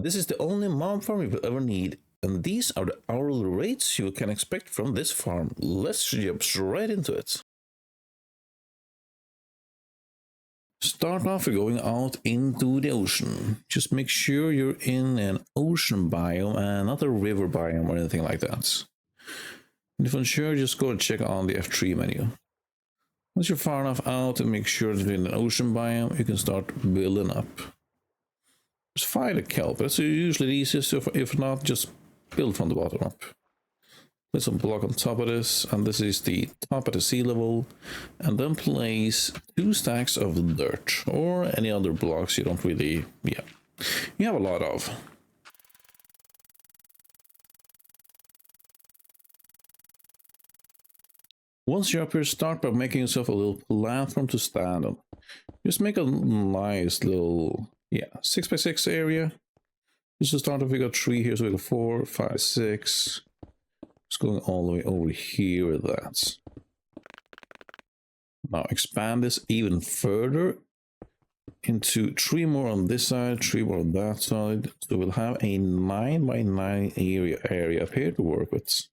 This is the only mob farm you will ever need, and these are the hourly rates you can expect from this farm. Let's jump right into it. Start off with going out into the ocean. Just make sure you're in an ocean biome and not a river biome or anything like that. And if unsure, just go and check on the F3 menu. Once you're far enough out and make sure that you're in an ocean biome, you can start building up. Just find a kelp. That's usually the easiest. If not, just build from the bottom up. Place some block on top of this, and this is the top of the sea level. And then place 2 stacks of dirt or any other blocks you don't really, you have a lot of. Once you're up here, start by making yourself a little platform to stand on. Just make a nice little 6x6 area. Just to start off, we got 3 here, so we got 4, 5, 6. Just going all the way over here with that. Now expand this even further into 3 more on this side, 3 more on that side. So we'll have a 9 by 9 area up here to work with.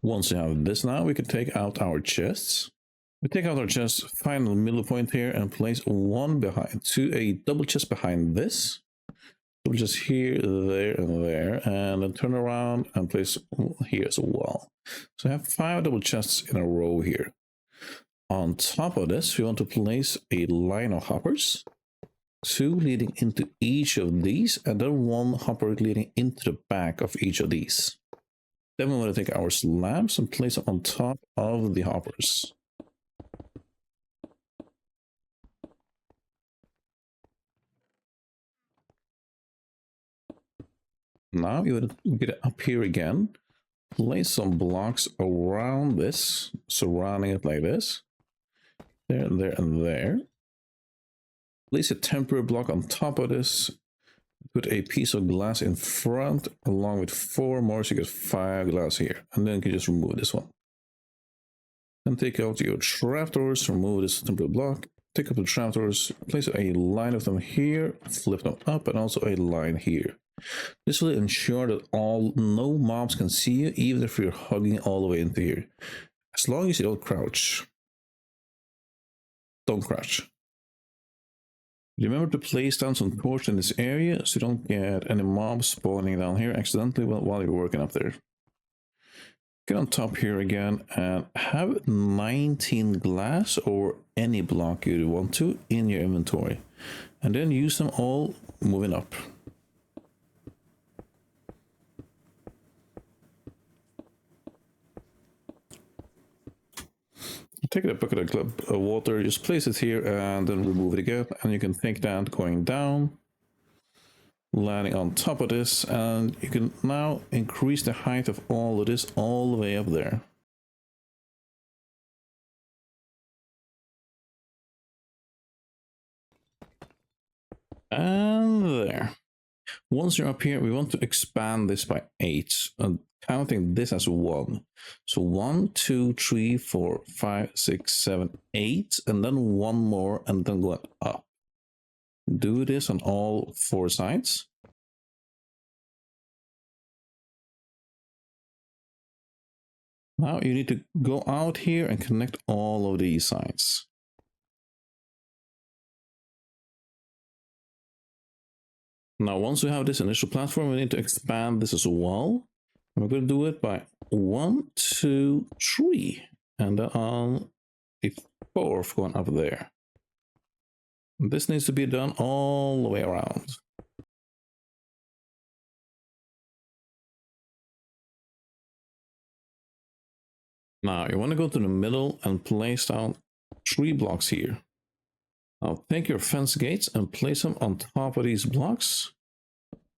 Once you have this now, we can take out our chests. We take out our chests, find the middle point here, and place one behind a double chest behind this. Double chest here, there, and there, and then turn around and place here as well. So I have 5 double chests in a row here. On top of this, we want to place a line of hoppers, 2 leading into each of these, and then 1 hopper leading into the back of each of these. Then we want to take our slabs and place them on top of the hoppers. Now you want to get it up here again. Place some blocks around this, surrounding it like this. There, and there, and there. Place a temporary block on top of this. Put a piece of glass in front, along with 4 more, so you get 5 glass here. And then you can just remove this one. Then take out your trapdoors, remove this temporary block. Take up the trapdoors, place a line of them here, flip them up, and also a line here. This will ensure that no mobs can see you, even if you're hugging all the way into here. As long as you don't crouch. Don't crouch. Remember to place down some torch in this area so you don't get any mobs spawning down here accidentally while you're working up there. Get on top here again and have 19 glass or any block you want to in your inventory. And then use them all moving up. Take a bucket of water, just place it here and then remove it again. And you can take that going down, landing on top of this, and you can now increase the height of all of this all the way up there. And there. Once you're up here, we want to expand this by 8, and counting this as 1. So 1, 2, 3, 4, 5, 6, 7, 8, and then 1 more, and then going up. Do this on all 4 sides. Now you need to go out here and connect all of these sides. Now, once we have this initial platform, we need to expand this as well. And we're going to do it by 1, 2, 3, and then on a 4th going up there. And this needs to be done all the way around. Now, you want to go to the middle and place down 3 blocks here. Now take your fence gates and place them on top of these blocks,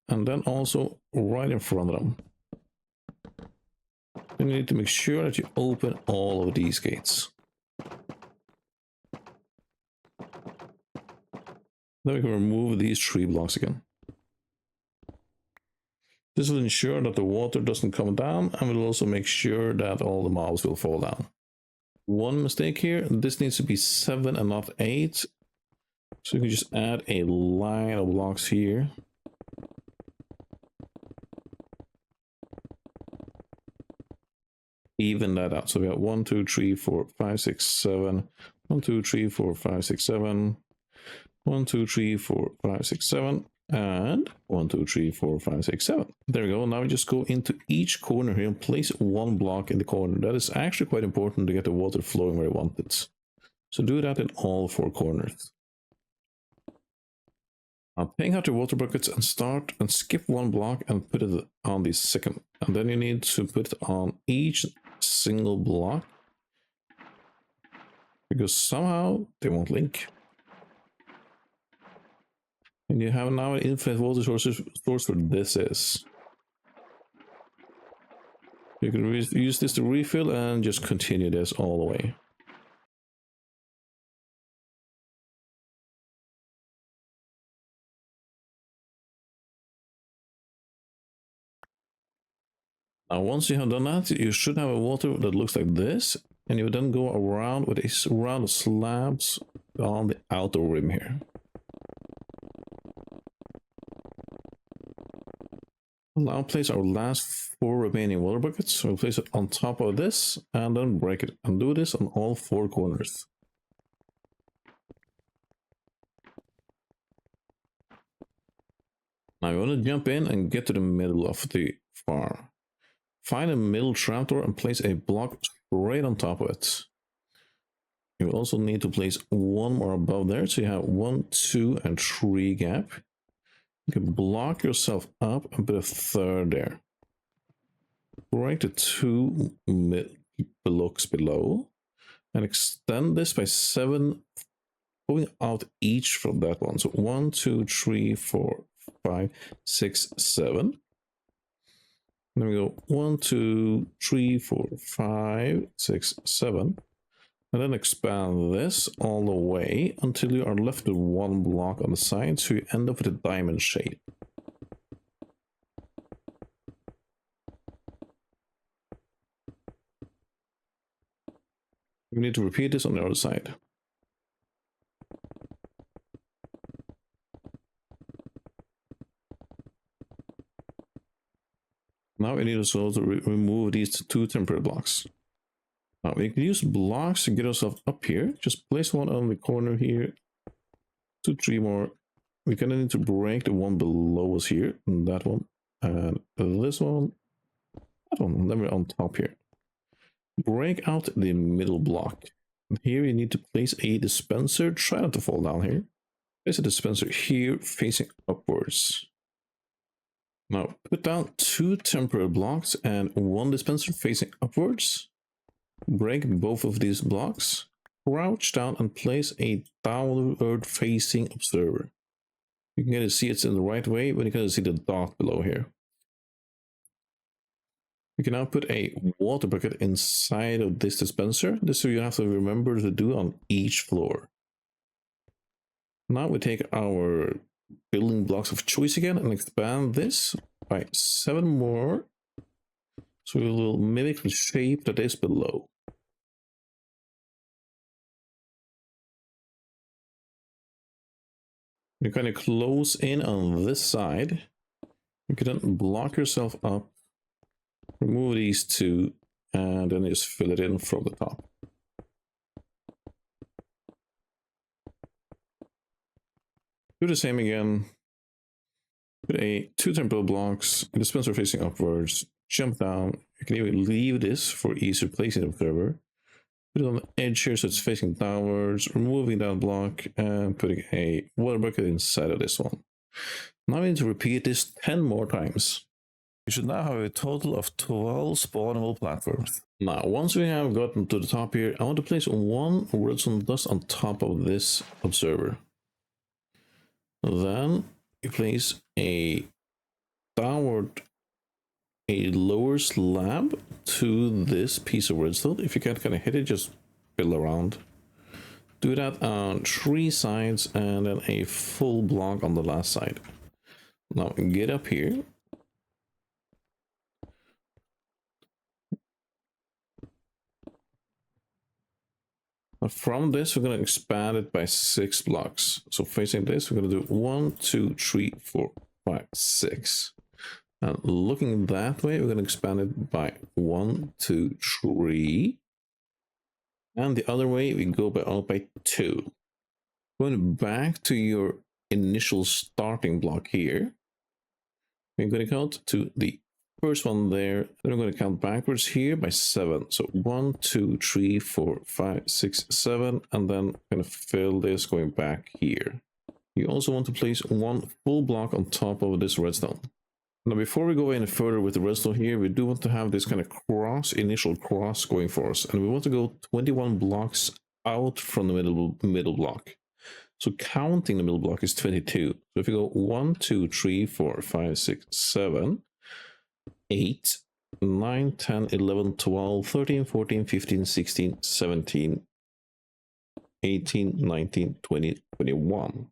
and then also right in front of them. You need to make sure that you open all of these gates. Then we can remove these 3 blocks again. This will ensure that the water doesn't come down, and will also make sure that all the mobs will fall down. One mistake here, this needs to be 7 and not 8. So you can just add a line of blocks here. Even that out. So we got 1, 2, 3, 4, 5, 6, 7. 1, 2, 3, 4, 5, 6, 7. 1, 2, 3, 4, 5, 6, 7. And 1, 2, 3, 4, 5, 6, 7. There we go. Now we just go into each corner here and place one block in the corner. That is actually quite important to get the water flowing where you want it. So do that in all 4 corners. Now take out your water buckets and start and skip one block and put it on the second. And then you need to put it on each single block, because somehow they won't link. And you have now an infinite water source where this is. You can use this to refill and just continue this all the way. Now once you have done that, you should have a water that looks like this, and you then go around with a round of slabs on the outer rim here. We'll now place our last 4 remaining water buckets. So we'll place it on top of this and then break it, and do this on all 4 corners. Now you want to jump in and get to the middle of the farm. Find a middle trapdoor and place a block right on top of it. You also need to place one more above there, so you have 1, 2, and 3 gap. You can block yourself up and put a third there. Break the 2 blocks below and extend this by 7, going out each from that one. So 1, 2, 3, 4, 5, 6, 7. Then we go 1, 2, 3, 4, 5, 6, 7. And then expand this all the way until you are left with 1 block on the side, so you end up with a diamond shape. We need to repeat this on the other side. Now we need also to remove these 2 temporary blocks. Now we can use blocks to get ourselves up here. Just place one on the corner here. 2, 3 more. We're gonna need to break the one below us here, and that one, and this one, that one, and then we're on top here. Break out the middle block. And here you need to place a dispenser. Try not to fall down here. Place a dispenser here facing upwards. Now put down 2 temporary blocks and 1 dispenser facing upwards. Break both of these blocks. Crouch down and place a downward facing observer. You can get to see it's in the right way, but you can see the dot below here. You can now put a water bucket inside of this dispenser. This is what you have to remember to do on each floor. Now we take our building blocks of choice again and expand this by 7 more. So we will mimic the shape that is below. You kind of close in on this side. You can then block yourself up, remove these 2, and then just fill it in from the top. Do the same again. Put a 2 temporal blocks, a dispenser facing upwards, jump down. You can even leave this for easier placing the observer. Put it on the edge here so it's facing downwards, removing that block and putting a water bucket inside of this one. Now we need to repeat this 10 more times. You should now have a total of 12 spawnable platforms. Now, once we have gotten to the top here, I want to place 1 redstone dust on top of this observer. Then you place a lower slab to this piece of redstone. If you can't kind of hit it, just build around. Do that on 3 sides and then a full block on the last side. Now get up here. But from this, we're going to expand it by 6 blocks. So facing this, we're going to do 1, 2, 3, 4, 5, 6. And looking that way, we're going to expand it by 1, 2, 3. And the other way, we go by 2. Going back to your initial starting block here, we're going to count to the first one there. Then we're going to count backwards here by 7. So 1, 2, 3, 4, 5, 6, 7, and then kind of fill this going back here. You also want to place 1 full block on top of this redstone. Now, before we go any further with the redstone here, we do want to have this kind of initial cross going for us, and we want to go 21 blocks out from the middle block. So counting the middle block is 22. So if you go 1, 2, 3, 4, 5, 6, 7, 8, 9, 10, 11, 12, 13, 14, 15, 16, 17, 18, 19, 20, 21.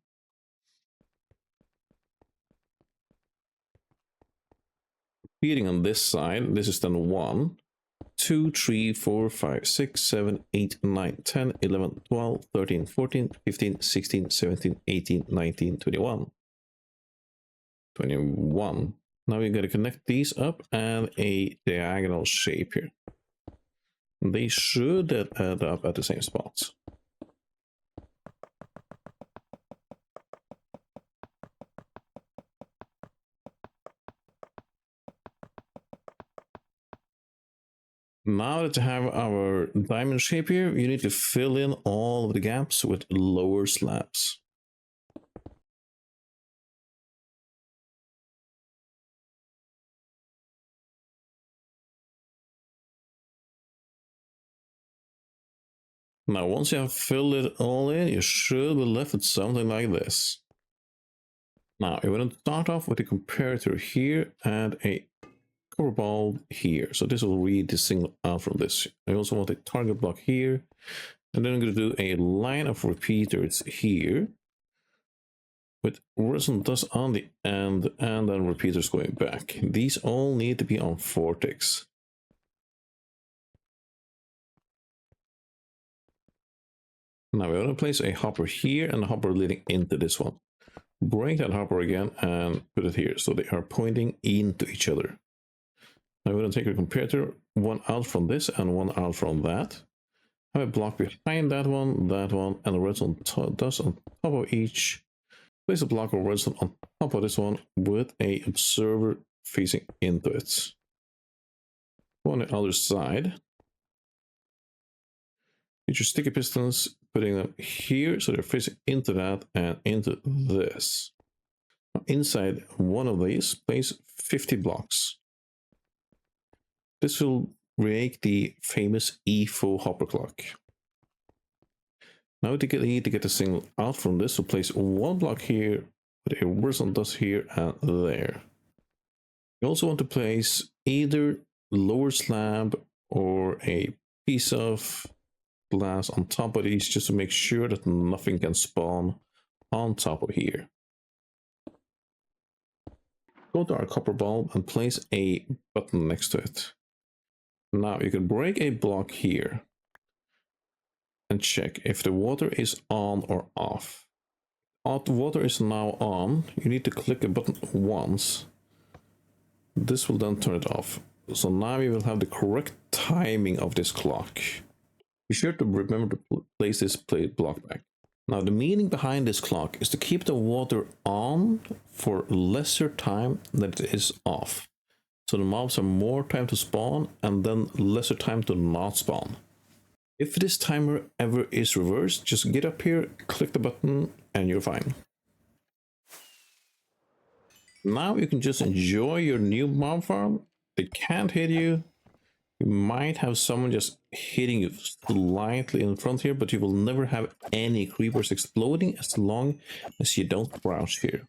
Repeating on this side, this is then 1, 2, 3, 4, 5, 6, 7, 8, 9, 10, 11, 12, 13, 14, 15, 16, 17, 18, 19, 21. 21. Now we're going to connect these up and a diagonal shape here. They should add up at the same spots. Now that you have our diamond shape here, you need to fill in all of the gaps with lower slabs. Now, once you have filled it all in, you should be left with something like this. Now, you're going to start off with a comparator here and a copper ball here. So this will read the signal out from this. I also want a target block here. And then I'm going to do a line of repeaters here with redstone dust on the end and then repeaters going back. These all need to be on 4 ticks. Now we're going to place a hopper here and a hopper leading into this one. Break that hopper again and put it here so they are pointing into each other. Now we're going to take a comparator, one out from this and one out from that. Have a block behind that one, and a redstone dust on top of each. Place a block of redstone on top of this one with a observer facing into it. On the other side, get your sticky pistons, putting them here so they're facing into that and into this. Now inside one of these, place 50 blocks. This will make the famous EFO hopper clock. Now to need to get the signal out from this, so place 1 block here, put a redstone dust here and there. You also want to place either lower slab or a piece of glass on top of these just to make sure that nothing can spawn on top of here. Go to our copper bulb and place a button next to it. Now you can break a block here and check if the water is on or off. The water is now on. You need to click a button once. This will then turn it off. So now you will have the correct timing of this clock. Be sure to remember to place this block back. Now the meaning behind this clock is to keep the water on for lesser time than it is off. So the mobs have more time to spawn and then lesser time to not spawn. If this timer ever is reversed, just get up here, click the button, and you're fine. Now you can just enjoy your new mob farm. They can't hit you. You might have someone just hitting you slightly in front here, but you will never have any creepers exploding as long as you don't crouch here.